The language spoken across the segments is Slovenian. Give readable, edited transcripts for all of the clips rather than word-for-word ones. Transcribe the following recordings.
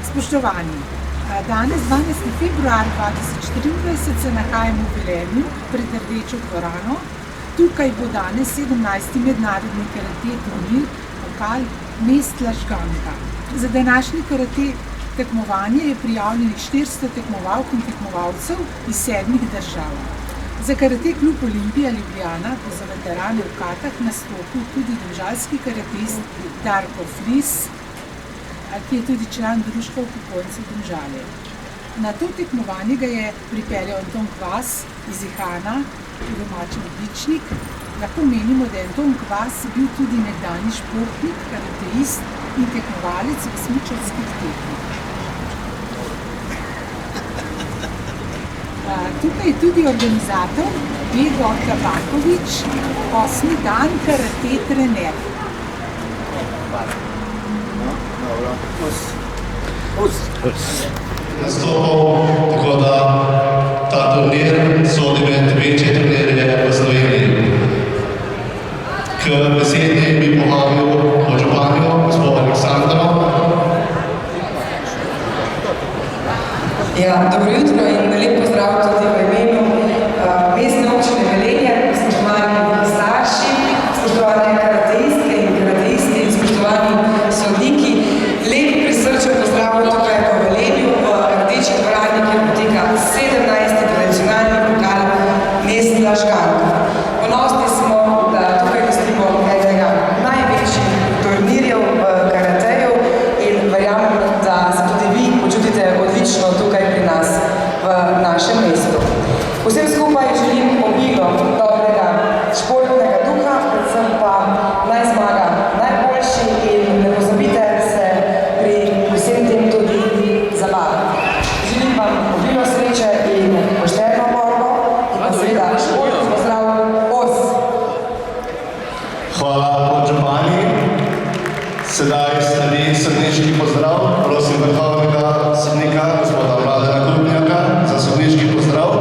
Spoštovani, danes 12. februar 2023 se nahajamo v Velenju pred Rdečo dvorano. Tukaj bo danes 17. mednarodni karate turnir Pokal Mestla Žganka. Za današnji karate tekmovanje je prijavljenih 400 tekmovalk in tekmovalcev iz 7 držav. Za karate klub Olimpija Ljubljana bo za veterane v katah nastopil tudi domžalski karatist Darko Flis, ki je tudi član Društva upokojencev Domžale. Na to tekmovanje ga je pripeljal Anton Kvas iz Ihana, domači odličnik. Lahko menimo, da je Anton Kvas bil tudi nekdanji športnik, karateist in tekmovalec v smučarskih tekmah. Tukaj je tudi organizator Begor Tabakovič, 8. dan karate trener. Nastopal, tako da ta turnir sodi med večje turnirje v Sloveniji. K besedi bi povabil podžupanjo, gospod Aleksandro. Ja, dobro jutro in lep pozdrav tudi v imenu Mestne občine Velenje, spoštovani starši, spoštovane karateistke in karateisti in spoštovani sodniki. Lep prisrčen pozdrav tukaj v Velenju, v Rdeči dvorani, kjer poteka 17. tradicionalni pokal Mestla Žganka. Ponosni smo, da tukaj gostimo enega največjih turnirjev v karateju in verjamem, da se tudi vi počutite odlično tukaj pri nas v našem mestu. Vsem skupaj želim obilo dobrega športnega duha, predvsem pa naj zmaga najboljši in ne pozabite se pri vsem tem tudi zabavati. Želim vam obilo sreče in pošteno borbo in pa seveda športni pozdrav OS. Hvala podžupani. Sedaj sledi sodniški pozdrav. Prosim vrhovnega sodnika, gospoda Mladena Krupnjaka, za sodniški pozdrav.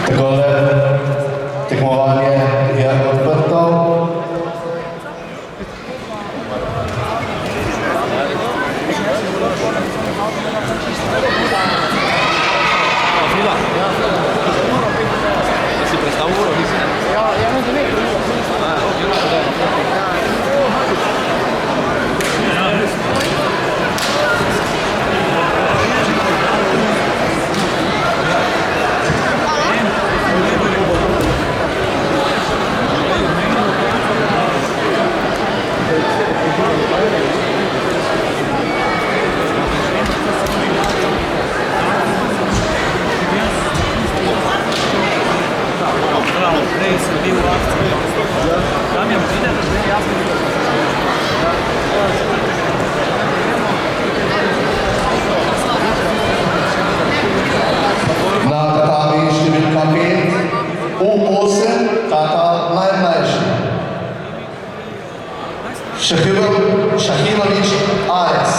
Takole tekmovanje je odprto. Na tatami številka 5, U8, tata Šahimović Ares,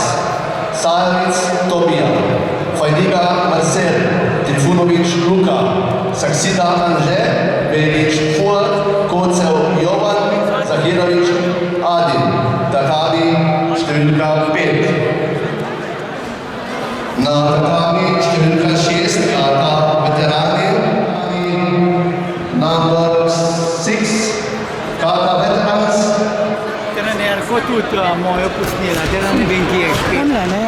Sajovic Tobija, Fajdiga Marcel, Trifunović Luka, Saksida Anže, Velič Fuad, Kocev Jovan, Zahirović Adin, tatami številka 5. Na tatami številka 6 kata veterani, number 6 kata veterans. Trener, kot tudi mojo pustnila, da ne vem, kje je špet. Ne.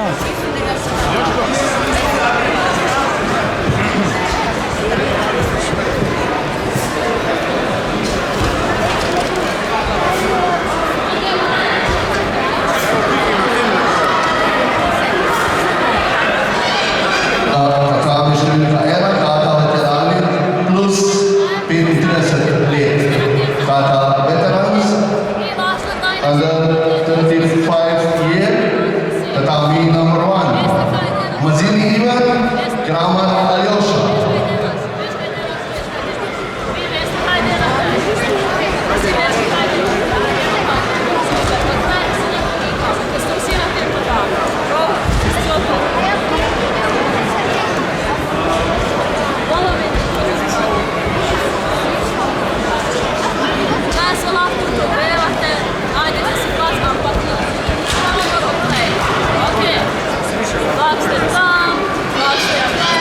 Tatami številka 1, kata veterani, plus 35 let. Kata veterans, under 35 year, tatami number 1. Mazini Ivan, Kramar Aljoša.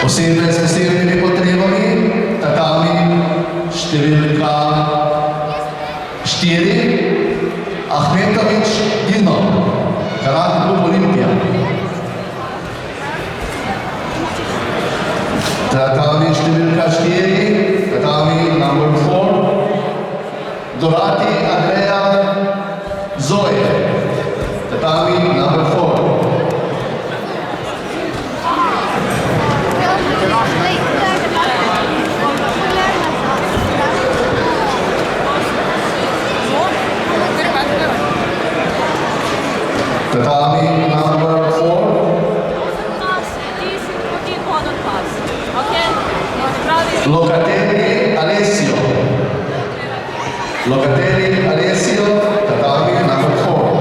Osebe s posebnimi potrebami, tatami številka 4, Ahmetović Dino, Karate klub Olimpija. Tatami številka 4, tatami number 4, Dorati Andreja Zoe, tatami number 4. Tatami number 4. Locatelli Alessio. Locatelli Alessio, tatami number 4.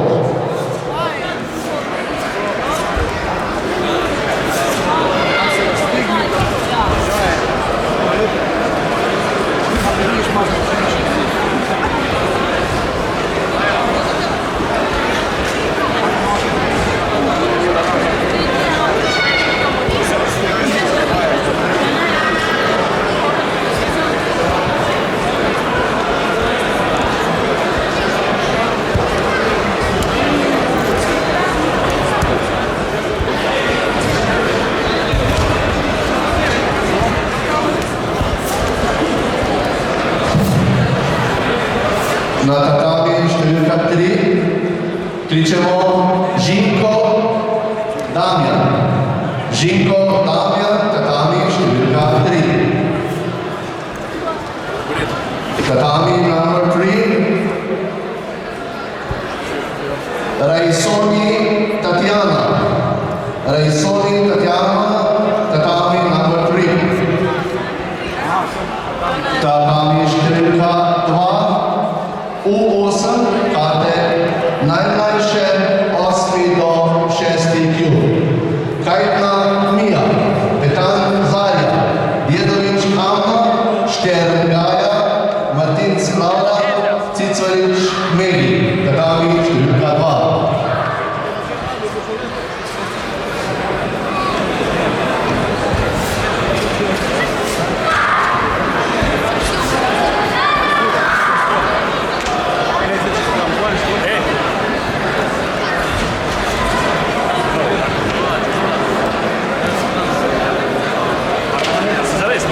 Na tatami številka 3 kličemo Žinko Damjan. Žinko Damjan, tatami številka 3. Tatami number 3. Raisoni Tatjana. Raisoni Tatjana, tatami number 3. Tatami številka 2. U8 kate najmlajše 8 do 6 kg. Kajtna Mija, Petan Zarja, Djedović Anna, Štern Gaja, Martinc Laura, Cicorić Megi, tatami številka 2. Zares,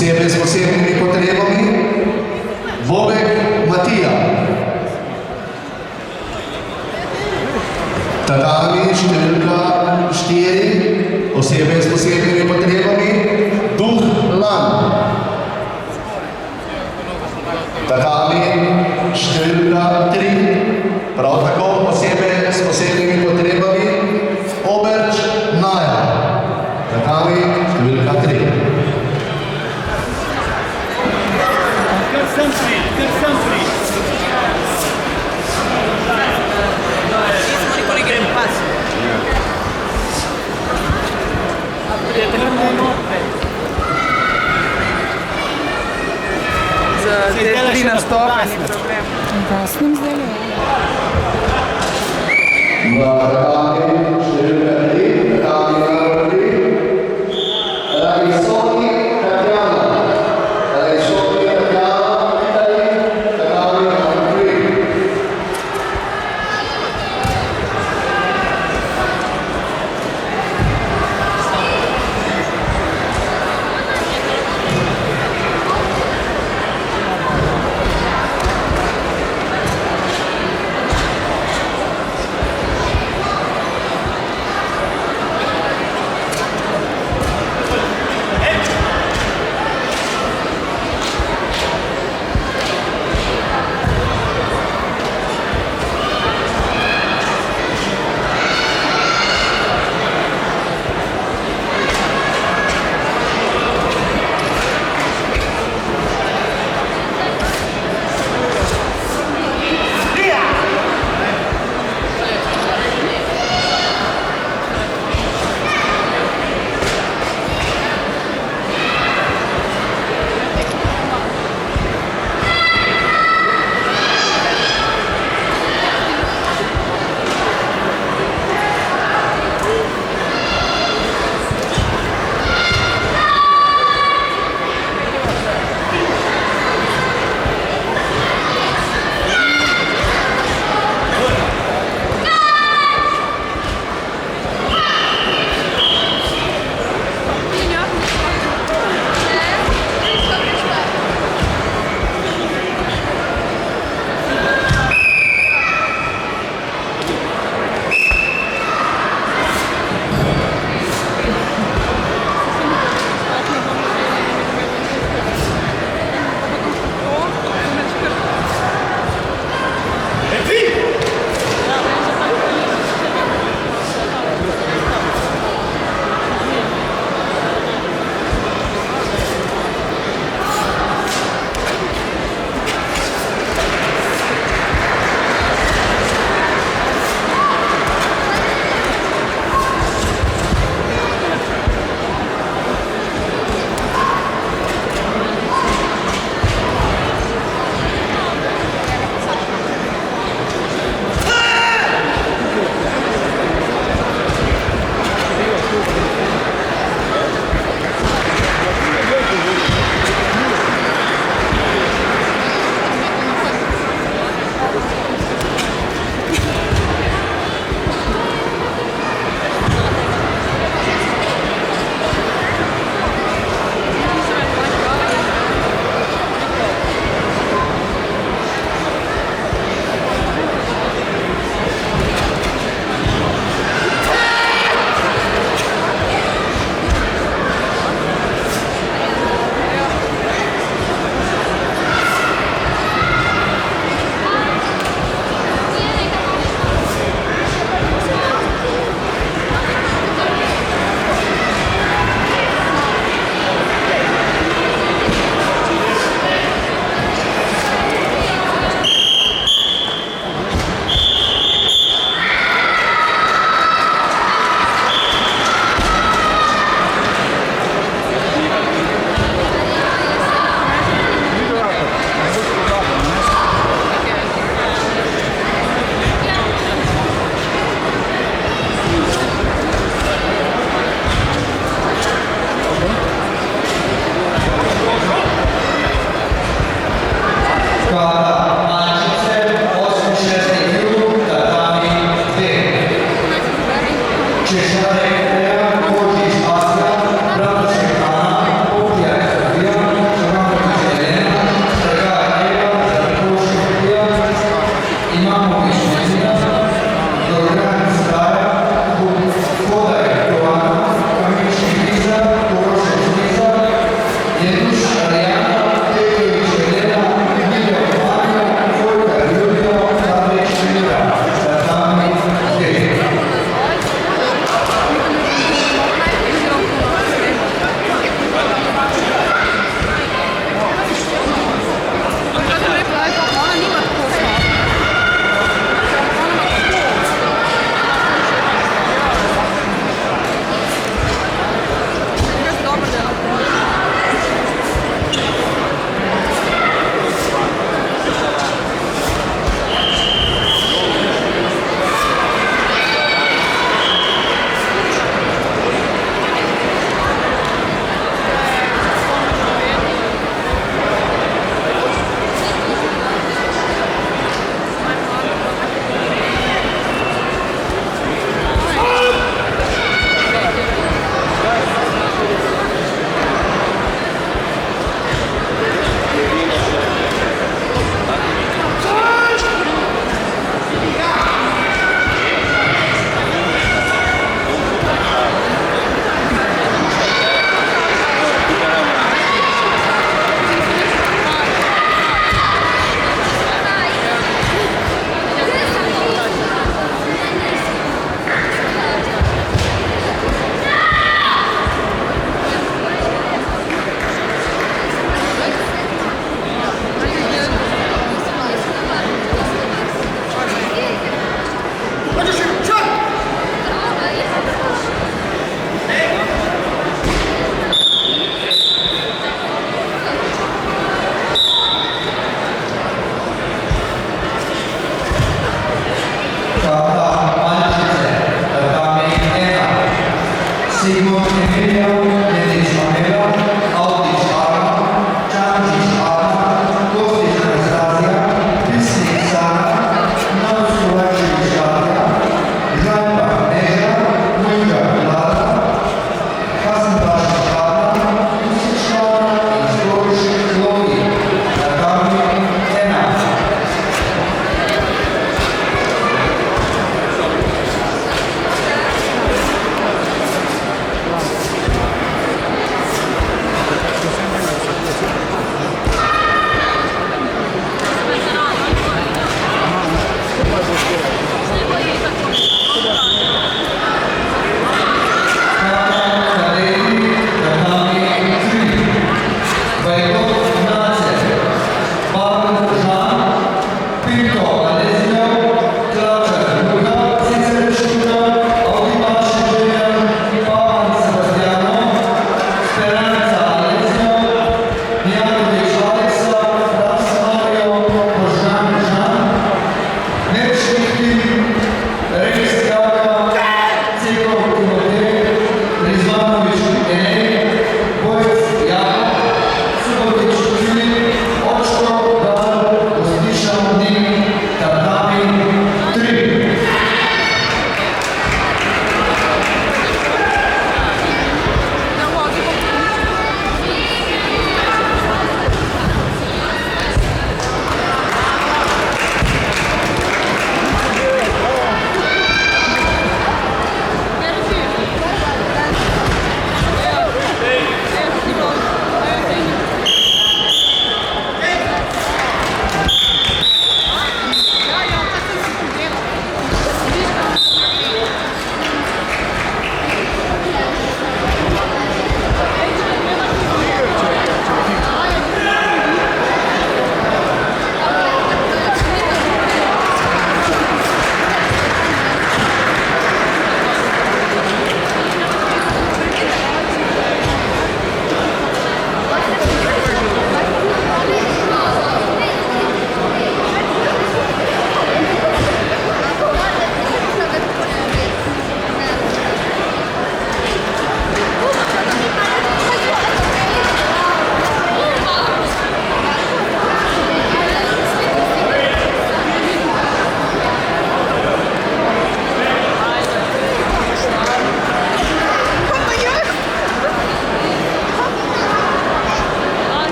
osebe s posebnimi potrebami, Bobek Matija. Tatami številka 4, osebe s posebnimi potrebami, Duh Lan. Tatami številka 3, prav tako osebe s posebnimi potrebami, Oberč Naja. Tatami številka 3. Kar sem pri. Za te 3 nastope ni problem. Gasnim zdaj le. Tatami številka 3, tatami narodi, Ravisoni Tatjana. Ravisoni Tatjana, tatami narodi. Češare, Kožiš, Astra, Bratošek, Ana, Opija, Sofija,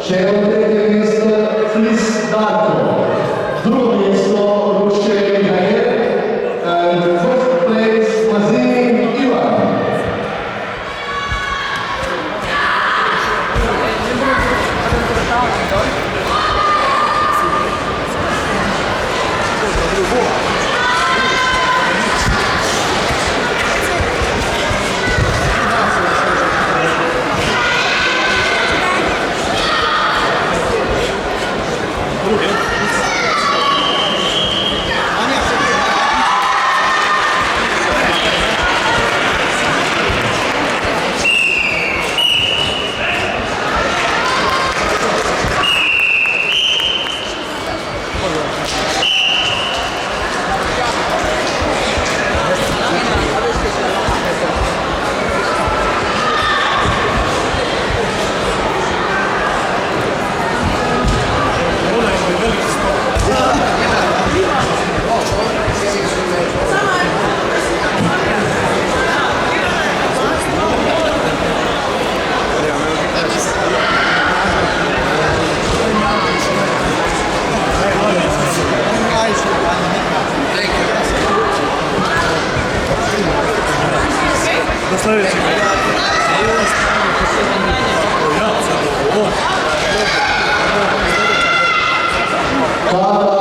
Še eno tretje mesto Flis Darko. Drugo mesto Ruše Gajer. And first place Mazin Ivan. Hvala.